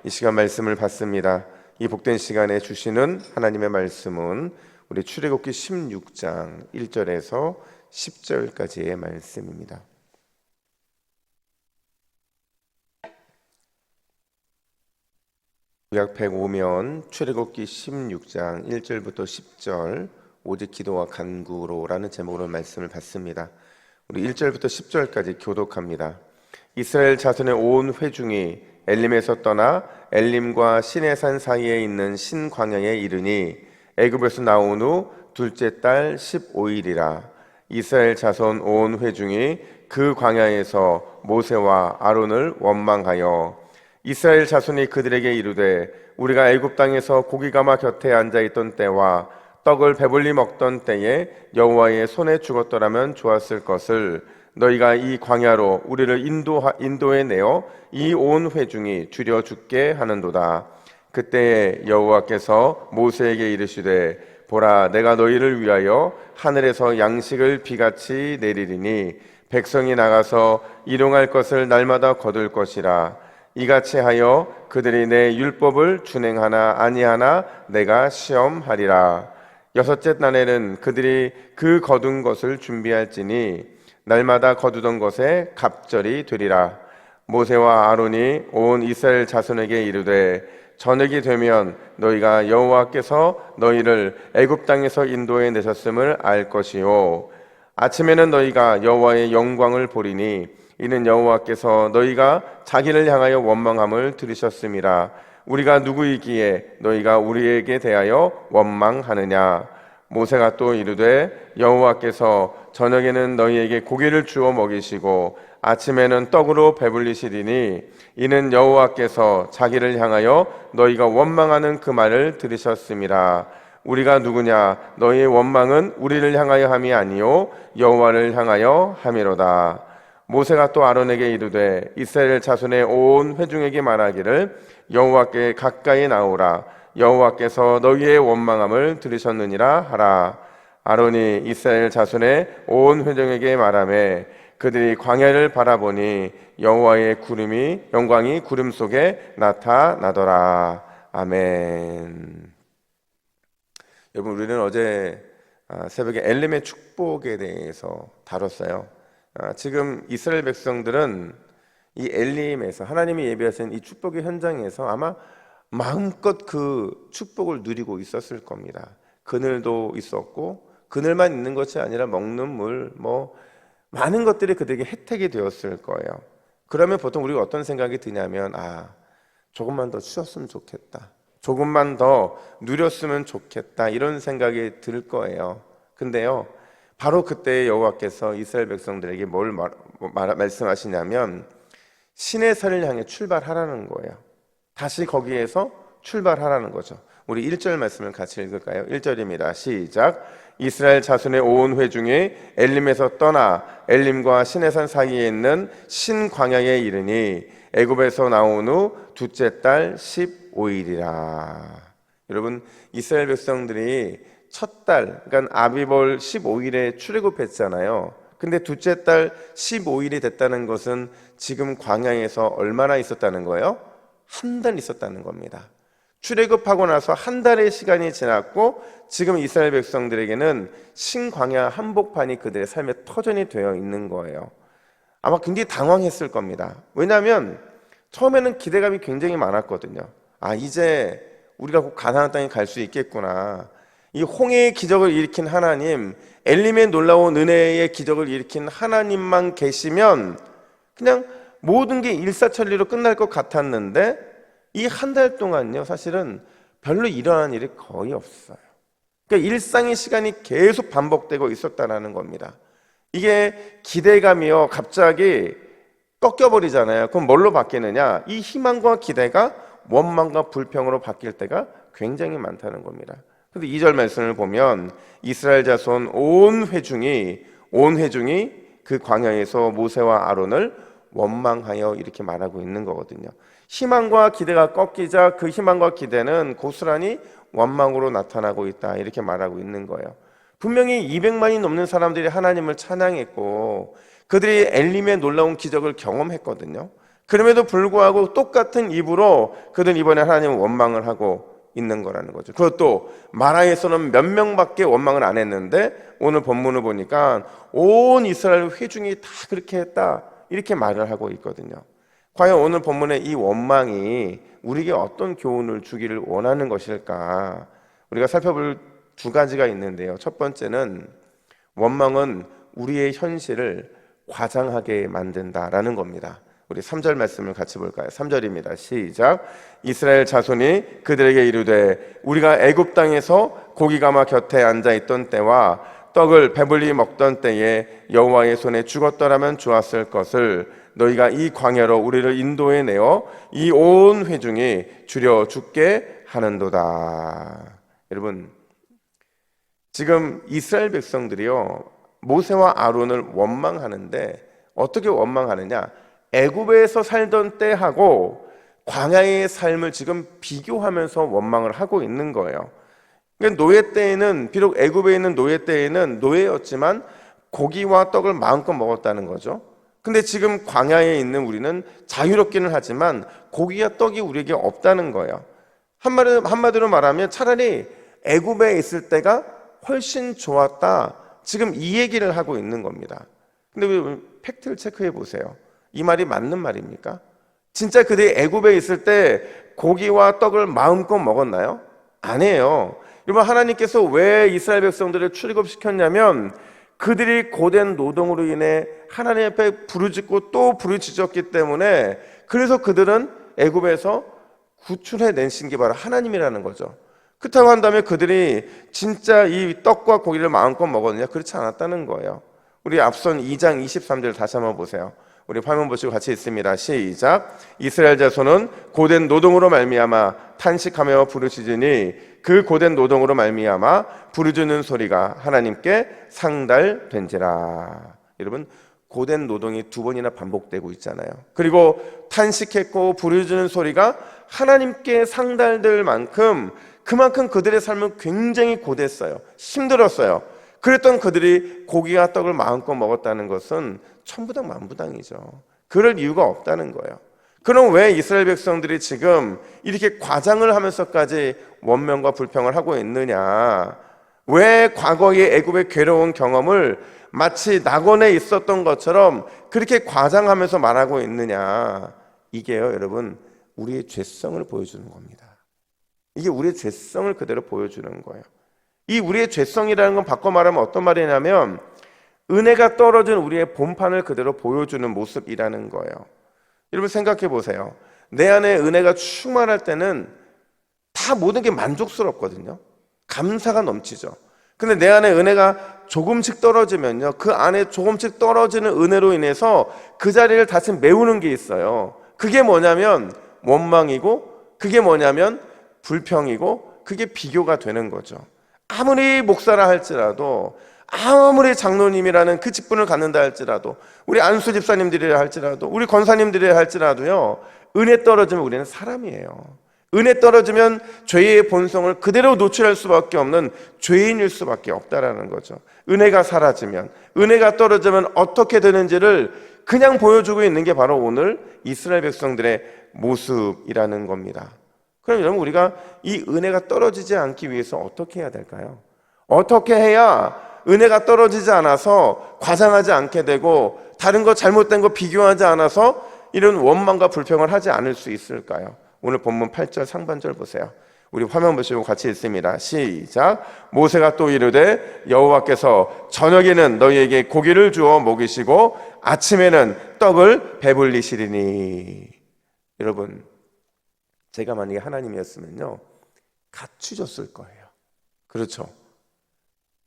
이 시간 말씀을 받습니다. 이 복된 시간에 주시는 하나님의 말씀은 우리 출애굽기 16장 1절에서 10절까지의 말씀입니다. 구약 105면 출애굽기 16장 1절부터 10절 오직 기도와 간구로라는 제목으로 말씀을 받습니다. 우리 1절부터 10절까지 교독합니다. 이스라엘 자손의 온 회중이 엘림에서 떠나 엘림과 시내산 사이에 있는 신광야에 이르니 애굽에서 나온 후 둘째 달 15일이라. 이스라엘 자손 온 회중이 그 광야에서 모세와 아론을 원망하여 이스라엘 자손이 그들에게 이르되 우리가 애굽 땅에서 고기가마 곁에 앉아있던 때와 떡을 배불리 먹던 때에 여호와의 손에 죽었더라면 좋았을 것을 너희가 이 광야로 우리를 인도해 내어 이 온 회중이 줄여 죽게 하는도다. 그때에 여호와께서 모세에게 이르시되 보라, 내가 너희를 위하여 하늘에서 양식을 비같이 내리리니 백성이 나가서 일용할 것을 날마다 거둘 것이라. 이같이 하여 그들이 내 율법을 준행하나 아니하나 내가 시험하리라. 여섯째 날에는 그들이 그 거둔 것을 준비할지니 날마다 거두던 것에 갑절이 되리라. 모세와 아론이 온 이스라엘 자손에게 이르되 저녁이 되면 너희가 여호와께서 너희를 애굽 땅에서 인도해 내셨음을 알 것이요 아침에는 너희가 여호와의 영광을 보리니 이는 여호와께서 너희가 자기를 향하여 원망함을 들으셨음이라. 우리가 누구이기에 너희가 우리에게 대하여 원망하느냐. 모세가 또 이르되 여호와께서 저녁에는 너희에게 고기를 주어 먹이시고 아침에는 떡으로 배불리시리니 이는 여호와께서 자기를 향하여 너희가 원망하는 그 말을 들으셨음이라. 우리가 누구냐. 너희의 원망은 우리를 향하여 함이 아니요 여호와를 향하여 함이로다. 모세가 또 아론에게 이르되 이스라엘 자손의 온 회중에게 말하기를 여호와께 가까이 나오라. 여호와께서 너희의 원망함을 들으셨느니라 하라. 아론이 이스라엘 자손의 온 회중에게 말하매 그들이 광야를 바라보니 여호와의 영광이 구름 속에 나타나더라. 아멘. 여러분, 우리는 어제 새벽에 엘림의 축복에 대해서 다뤘어요. 지금 이스라엘 백성들은 이 엘림에서 하나님이 예비하신 이 축복의 현장에서 아마 마음껏 그 축복을 누리고 있었을 겁니다. 그늘도 있었고 그늘만 있는 것이 아니라 먹는 물, 많은 것들이 그들에게 혜택이 되었을 거예요. 그러면 보통 우리가 어떤 생각이 드냐면 조금만 더 쉬었으면 좋겠다, 조금만 더 누렸으면 좋겠다, 이런 생각이 들 거예요. 근데요, 바로 그때 여호와께서 이스라엘 백성들에게 뭘 말씀하시냐면 시내산을 향해 출발하라는 거예요. 다시 거기에서 출발하라는 거죠. 우리 1절 말씀을 같이 읽을까요? 1절입니다. 시작. 이스라엘 자손의 온 회중이 엘림에서 떠나 엘림과 시내산 사이에 있는 신광야에 이르니 애굽에서 나온 후 둘째 달 15일이라. 여러분, 이스라엘 백성들이 첫 달, 그러니까 아비벌 15일에 출애굽했잖아요. 근데 둘째 달 15일이 됐다는 것은 지금 광야에서 얼마나 있었다는 거예요? 한 달 있었다는 겁니다. 출애굽하고 나서 한 달의 시간이 지났고 지금 이스라엘 백성들에게는 신광야 한복판이 그들의 삶의 터전이 되어 있는 거예요. 아마 굉장히 당황했을 겁니다. 왜냐하면 처음에는 기대감이 굉장히 많았거든요. 이제 우리가 곧 가나안 땅에 갈 수 있겠구나. 이 홍해의 기적을 일으킨 하나님, 엘림의 놀라운 은혜의 기적을 일으킨 하나님만 계시면 그냥 모든 게 일사천리로 끝날 것 같았는데 이 한 달 동안요, 사실은 별로 일어난 일이 거의 없어요. 그러니까 일상의 시간이 계속 반복되고 있었다는 겁니다. 이게 기대감이요, 갑자기 꺾여버리잖아요. 그럼 뭘로 바뀌느냐? 이 희망과 기대가 원망과 불평으로 바뀔 때가 굉장히 많다는 겁니다. 그런데 2절 말씀을 보면 이스라엘 자손 온 회중이 그 광야에서 모세와 아론을 원망하여 이렇게 말하고 있는 거거든요. 희망과 기대가 꺾이자 그 희망과 기대는 고스란히 원망으로 나타나고 있다, 이렇게 말하고 있는 거예요. 분명히 200만이 넘는 사람들이 하나님을 찬양했고 그들이 엘림의 놀라운 기적을 경험했거든요. 그럼에도 불구하고 똑같은 입으로 그들은 이번에 하나님을 원망을 하고 있는 거라는 거죠. 그것도 마라에서는 몇 명밖에 원망을 안 했는데 오늘 본문을 보니까 온 이스라엘 회중이 다 그렇게 했다, 이렇게 말을 하고 있거든요. 과연 오늘 본문의 이 원망이 우리에게 어떤 교훈을 주기를 원하는 것일까? 우리가 살펴볼 두 가지가 있는데요. 첫 번째는 원망은 우리의 현실을 과장하게 만든다라는 겁니다. 우리 3절 말씀을 같이 볼까요? 3절입니다. 시작. 이스라엘 자손이 그들에게 이르되 우리가 애굽 땅에서 고기 가마 곁에 앉아 있던 때와 떡을 배불리 먹던 때에 여호와의 손에 죽었더라면 좋았을 것을 너희가 이 광야로 우리를 인도해 내어 이 온 회중이 주려 죽게 하는도다. 여러분, 지금 이스라엘 백성들이요, 모세와 아론을 원망하는데 어떻게 원망하느냐? 애굽에서 살던 때하고 광야의 삶을 지금 비교하면서 원망을 하고 있는 거예요. 그러니까 노예 때에는, 비록 애굽에 있는 노예 때에는 노예였지만 고기와 떡을 마음껏 먹었다는 거죠. 근데 지금 광야에 있는 우리는 자유롭기는 하지만 고기와 떡이 우리에게 없다는 거예요. 한마디로 말하면 차라리 애굽에 있을 때가 훨씬 좋았다, 지금 이 얘기를 하고 있는 겁니다. 근데 왜 팩트를 체크해 보세요. 이 말이 맞는 말입니까? 진짜 그들이 애굽에 있을 때 고기와 떡을 마음껏 먹었나요? 아니에요. 여러분, 하나님께서 왜 이스라엘 백성들을 출애굽시켰냐면 그들이 고된 노동으로 인해 하나님 앞에 부르짖고 또 부르짖었기 때문에, 그래서 그들은 애굽에서 구출해내신 게 바로 하나님이라는 거죠. 그렇다고 한다면 그들이 진짜 이 떡과 고기를 마음껏 먹었느냐? 그렇지 않았다는 거예요. 우리 앞선 2장 23절 다시 한번 보세요. 우리 화면 보시고 같이 읽습니다. 시작. 이스라엘 자손은 고된 노동으로 말미암아 탄식하며 부르짖으니 그 고된 노동으로 말미암아 부르짖는 소리가 하나님께 상달된지라. 여러분, 고된 노동이 두 번이나 반복되고 있잖아요. 그리고 탄식했고 부르짖는 소리가 하나님께 상달될 만큼, 그만큼 그들의 삶은 굉장히 고됐어요. 힘들었어요. 그랬던 그들이 고기와 떡을 마음껏 먹었다는 것은 천부당 만부당이죠. 그럴 이유가 없다는 거예요. 그럼 왜 이스라엘 백성들이 지금 이렇게 과장을 하면서까지 원망과 불평을 하고 있느냐? 왜 과거의 애굽의 괴로운 경험을 마치 낙원에 있었던 것처럼 그렇게 과장하면서 말하고 있느냐? 이게요, 여러분, 우리의 죄성을 보여주는 겁니다. 이게 우리의 죄성을 그대로 보여주는 거예요. 이 우리의 죄성이라는 건 바꿔 말하면 어떤 말이냐면 은혜가 떨어진 우리의 본판을 그대로 보여주는 모습이라는 거예요. 여러분, 생각해 보세요. 내 안에 은혜가 충만할 때는 다 모든 게 만족스럽거든요. 감사가 넘치죠. 근데 내 안에 은혜가 조금씩 떨어지면요, 그 안에 조금씩 떨어지는 은혜로 인해서 그 자리를 다시 메우는 게 있어요. 그게 뭐냐면 원망이고, 그게 뭐냐면 불평이고, 그게 비교가 되는 거죠. 아무리 목사라 할지라도, 아무리 장로님이라는 그 직분을 갖는다 할지라도, 우리 안수 집사님들이라 할지라도, 우리 권사님들이라 할지라도요, 은혜 떨어지면 우리는 사람이에요. 은혜 떨어지면 죄의 본성을 그대로 노출할 수밖에 없는 죄인일 수밖에 없다라는 거죠. 은혜가 사라지면, 은혜가 떨어지면 어떻게 되는지를 그냥 보여주고 있는 게 바로 오늘 이스라엘 백성들의 모습이라는 겁니다. 그럼 여러분, 우리가 이 은혜가 떨어지지 않기 위해서 어떻게 해야 될까요? 어떻게 해야 은혜가 떨어지지 않아서 과장하지 않게 되고 다른 거 잘못된 거 비교하지 않아서 이런 원망과 불평을 하지 않을 수 있을까요? 오늘 본문 8절 상반절 보세요. 우리 화면 보시고 같이 읽습니다. 시작. 모세가 또 이르되 여호와께서 저녁에는 너희에게 고기를 주어 먹이시고 아침에는 떡을 배불리시리니. 여러분, 제가 만약에 하나님이었으면요, 같이 줬을 거예요. 그렇죠?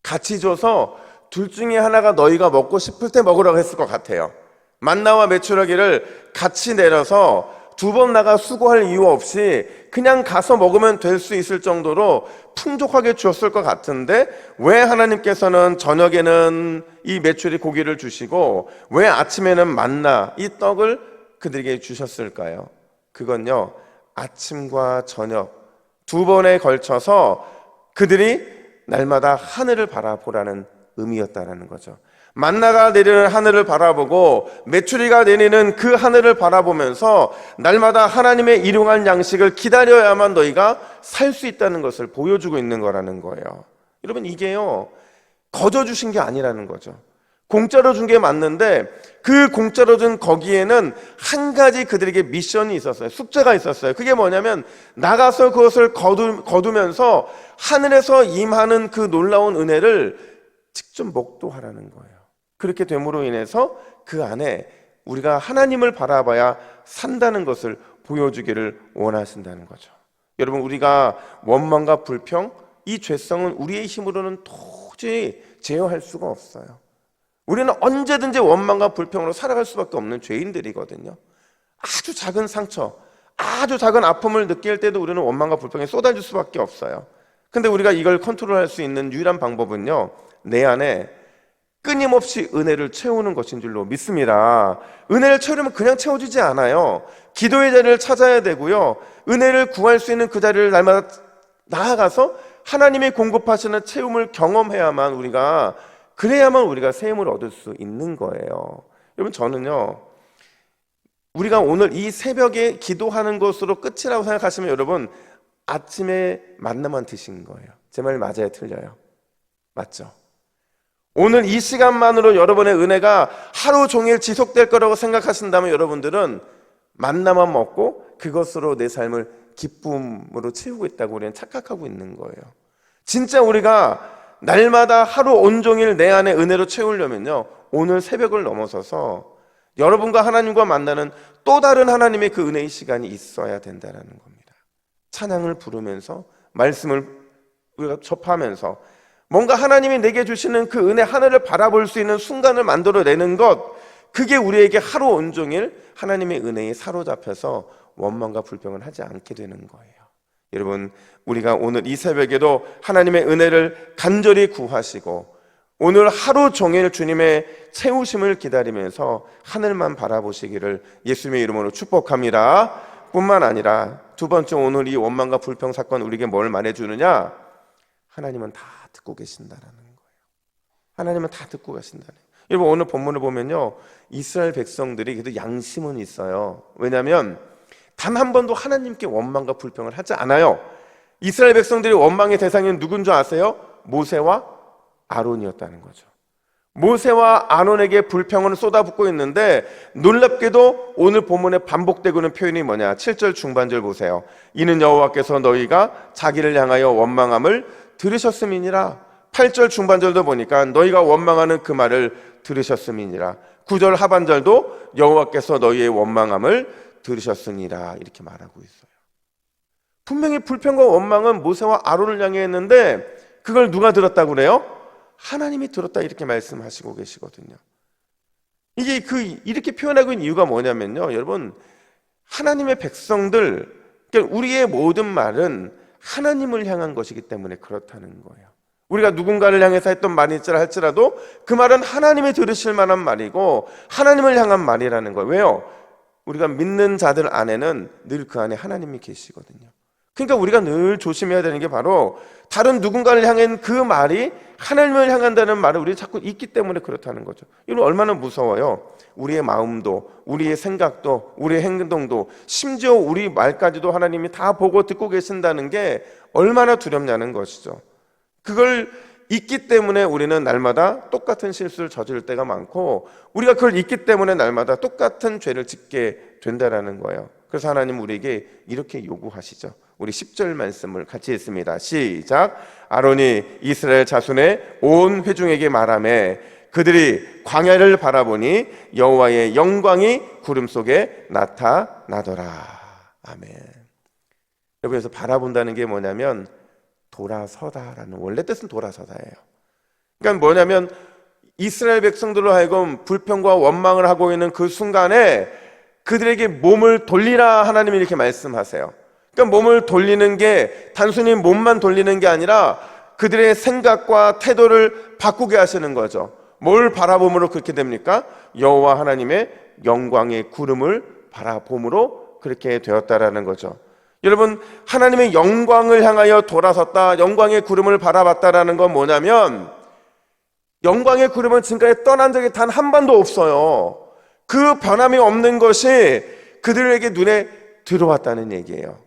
같이 줘서 둘 중에 하나가 너희가 먹고 싶을 때 먹으라고 했을 것 같아요. 만나와 메추라기를 같이 내려서 두 번 나가 수고할 이유 없이 그냥 가서 먹으면 될 수 있을 정도로 풍족하게 주었을 것 같은데, 왜 하나님께서는 저녁에는 이 메추리 고기를 주시고 왜 아침에는 만나 이 떡을 그들에게 주셨을까요? 그건요, 아침과 저녁 두 번에 걸쳐서 그들이 날마다 하늘을 바라보라는 의미였다라는 거죠. 만나가 내리는 하늘을 바라보고 메추리가 내리는 그 하늘을 바라보면서 날마다 하나님의 일용할 양식을 기다려야만 너희가 살 수 있다는 것을 보여주고 있는 거라는 거예요. 여러분, 이게요, 거저 주신 게 아니라는 거죠. 공짜로 준 게 맞는데 그 공짜로 준 거기에는 한 가지 그들에게 미션이 있었어요. 숙제가 있었어요. 그게 뭐냐면 나가서 그것을 거두면서 하늘에서 임하는 그 놀라운 은혜를 직접 목도하라는 거예요. 그렇게 됨으로 인해서 그 안에 우리가 하나님을 바라봐야 산다는 것을 보여주기를 원하신다는 거죠. 여러분, 우리가 원망과 불평, 이 죄성은 우리의 힘으로는 도저히 제어할 수가 없어요. 우리는 언제든지 원망과 불평으로 살아갈 수밖에 없는 죄인들이거든요. 아주 작은 상처, 아주 작은 아픔을 느낄 때도 우리는 원망과 불평에 쏟아질 수밖에 없어요. 근데 우리가 이걸 컨트롤할 수 있는 유일한 방법은요, 내 안에 끊임없이 은혜를 채우는 것인 줄로 믿습니다. 은혜를 채우려면 그냥 채워지지 않아요. 기도의 자리를 찾아야 되고요, 은혜를 구할 수 있는 그 자리를 날마다 나아가서 하나님이 공급하시는 채움을 경험해야만 그래야만 우리가 새 힘을 얻을 수 있는 거예요. 여러분, 저는요, 우리가 오늘 이 새벽에 기도하는 것으로 끝이라고 생각하시면 여러분, 아침에 만나만 드신 거예요. 제 말 맞아요, 틀려요? 맞죠? 오늘 이 시간만으로 여러분의 은혜가 하루 종일 지속될 거라고 생각하신다면 여러분들은 만나만 먹고 그것으로 내 삶을 기쁨으로 채우고 있다고 우리는 착각하고 있는 거예요. 진짜 우리가 날마다 하루 온종일 내 안에 은혜로 채우려면요, 오늘 새벽을 넘어서서 여러분과 하나님과 만나는 또 다른 하나님의 그 은혜의 시간이 있어야 된다는 겁니다. 찬양을 부르면서 말씀을 우리가 접하면서 뭔가 하나님이 내게 주시는 그 은혜 하늘을 바라볼 수 있는 순간을 만들어내는 것, 그게 우리에게 하루 온종일 하나님의 은혜에 사로잡혀서 원망과 불평을 하지 않게 되는 거예요. 여러분, 우리가 오늘 이 새벽에도 하나님의 은혜를 간절히 구하시고 오늘 하루 종일 주님의 채우심을 기다리면서 하늘만 바라보시기를 예수님의 이름으로 축복합니다. 뿐만 아니라 두 번째, 오늘 이 원망과 불평 사건 우리에게 뭘 말해주느냐? 하나님은 다 듣고 계신다라는 거예요. 하나님은 다 듣고 계신다는 거예요. 여러분, 오늘 본문을 보면요, 이스라엘 백성들이 그래도 양심은 있어요. 왜냐하면 단 한 번도 하나님께 원망과 불평을 하지 않아요. 이스라엘 백성들이 원망의 대상인 누군 줄 아세요? 모세와 아론이었다는 거죠. 모세와 아론에게 불평을 쏟아붓고 있는데 놀랍게도 오늘 본문에 반복되고 있는 표현이 뭐냐? 7절 중반절 보세요. 이는 여호와께서 너희가 자기를 향하여 원망함을 들으셨음이니라. 8절 중반절도 보니까 너희가 원망하는 그 말을 들으셨음이니라. 9절 하반절도 여호와께서 너희의 원망함을 들으셨으니라, 이렇게 말하고 있어요. 분명히 불평과 원망은 모세와 아론을 향해 했는데 그걸 누가 들었다고 그래요? 하나님이 들었다, 이렇게 말씀하시고 계시거든요. 이게 이렇게 표현하고 있는 이유가 뭐냐면요, 여러분, 하나님의 백성들, 그러니까 우리의 모든 말은 하나님을 향한 것이기 때문에 그렇다는 거예요. 우리가 누군가를 향해서 했던 말이 있으라 할지라도 그 말은 하나님이 들으실 만한 말이고 하나님을 향한 말이라는 거예요. 왜요? 우리가 믿는 자들 안에는 늘 그 안에 하나님이 계시거든요. 그러니까 우리가 늘 조심해야 되는 게 바로 다른 누군가를 향한 그 말이 하나님을 향한다는 말을 우리 자꾸 잊기 때문에 그렇다는 거죠. 이건 얼마나 무서워요. 우리의 마음도, 우리의 생각도, 우리의 행동도, 심지어 우리 말까지도 하나님이 다 보고 듣고 계신다는 게 얼마나 두렵냐는 것이죠. 그걸 잊기 때문에 우리는 날마다 똑같은 실수를 저지를 때가 많고, 우리가 그걸 잊기 때문에 날마다 똑같은 죄를 짓게 된다는 거예요. 그래서 하나님 우리에게 이렇게 요구하시죠. 우리 10절 말씀을 같이 읽습니다. 시작. 아론이 이스라엘 자손의 온 회중에게 말하매 그들이 광야를 바라보니 여호와의 영광이 구름 속에 나타나더라. 아멘. 여기서 바라본다는 게 뭐냐면 돌아서다라는, 원래 뜻은 돌아서다예요. 그러니까 뭐냐면 이스라엘 백성들로 하여금 불평과 원망을 하고 있는 그 순간에 그들에게 몸을 돌리라, 하나님이 이렇게 말씀하세요. 그러니까 몸을 돌리는 게 단순히 몸만 돌리는 게 아니라 그들의 생각과 태도를 바꾸게 하시는 거죠. 뭘 바라봄으로 그렇게 됩니까? 여호와 하나님의 영광의 구름을 바라봄으로 그렇게 되었다라는 거죠. 여러분, 하나님의 영광을 향하여 돌아섰다, 영광의 구름을 바라봤다라는 건 뭐냐면 영광의 구름은 지금까지 떠난 적이 단 한 번도 없어요. 그 변함이 없는 것이 그들에게 눈에 들어왔다는 얘기예요.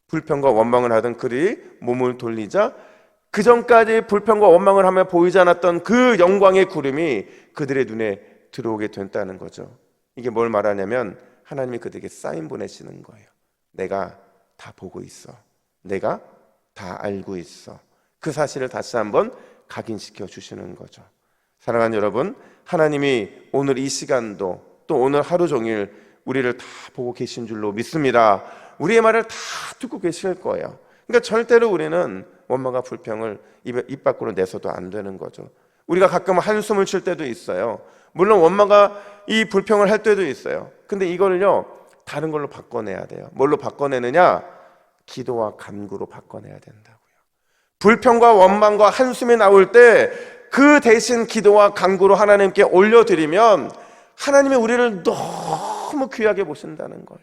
불평과 원망을 하던 그들이 몸을 돌리자 그 전까지 불평과 원망을 하며 보이지 않았던 그 영광의 구름이 그들의 눈에 들어오게 됐다는 거죠. 이게 뭘 말하냐면 하나님이 그들에게 사인 보내시는 거예요. 내가 다 보고 있어. 내가 다 알고 있어. 그 사실을 다시 한번 각인시켜 주시는 거죠. 사랑하는 여러분, 하나님이 오늘 이 시간도 또 오늘 하루 종일 우리를 다 보고 계신 줄로 믿습니다. 우리의 말을 다 듣고 계실 거예요. 그러니까 절대로 우리는 원망과 불평을 입 밖으로 내서도 안 되는 거죠. 우리가 가끔 한숨을 쉴 때도 있어요. 물론 원망과 이 불평을 할 때도 있어요. 근데 이거를요 다른 걸로 바꿔내야 돼요. 뭘로 바꿔내느냐? 기도와 간구로 바꿔내야 된다고요. 불평과 원망과 한숨이 나올 때 그 대신 기도와 간구로 하나님께 올려드리면 하나님이 우리를 너무 귀하게 보신다는 거예요.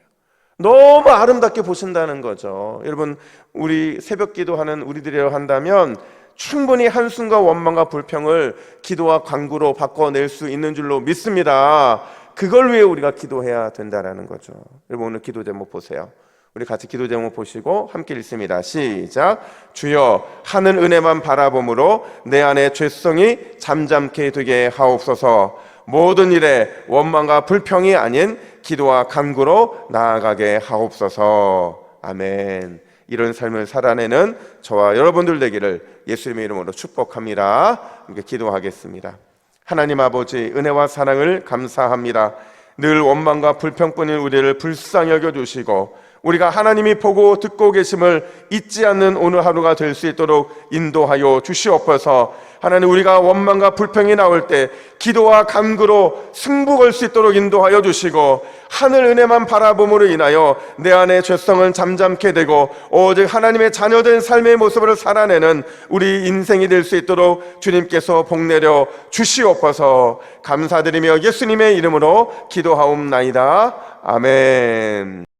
너무 아름답게 보신다는 거죠. 여러분, 우리 새벽 기도하는 우리들이라 한다면 충분히 한숨과 원망과 불평을 기도와 간구로 바꿔낼 수 있는 줄로 믿습니다. 그걸 위해 우리가 기도해야 된다는 거죠. 여러분, 오늘 기도 제목 보세요. 우리 같이 기도 제목 보시고 함께 읽습니다. 시작. 주여, 하늘 은혜만 바라봄으로 내 안에 죄성이 잠잠케 되게 하옵소서. 모든 일에 원망과 불평이 아닌 기도와 간구로 나아가게 하옵소서. 아멘. 이런 삶을 살아내는 저와 여러분들 되기를 예수님의 이름으로 축복합니다. 함께 기도하겠습니다. 하나님 아버지, 은혜와 사랑을 감사합니다. 늘 원망과 불평뿐인 우리를 불쌍히 여겨주시고 우리가 하나님이 보고 듣고 계심을 잊지 않는 오늘 하루가 될 수 있도록 인도하여 주시옵소서. 하나님, 우리가 원망과 불평이 나올 때 기도와 간구로 승부 걸 수 있도록 인도하여 주시고 하늘 은혜만 바라봄으로 인하여 내 안에 죄성을 잠잠케 되고 오직 하나님의 자녀된 삶의 모습을 살아내는 우리 인생이 될 수 있도록 주님께서 복내려 주시옵소서. 감사드리며 예수님의 이름으로 기도하옵나이다. 아멘.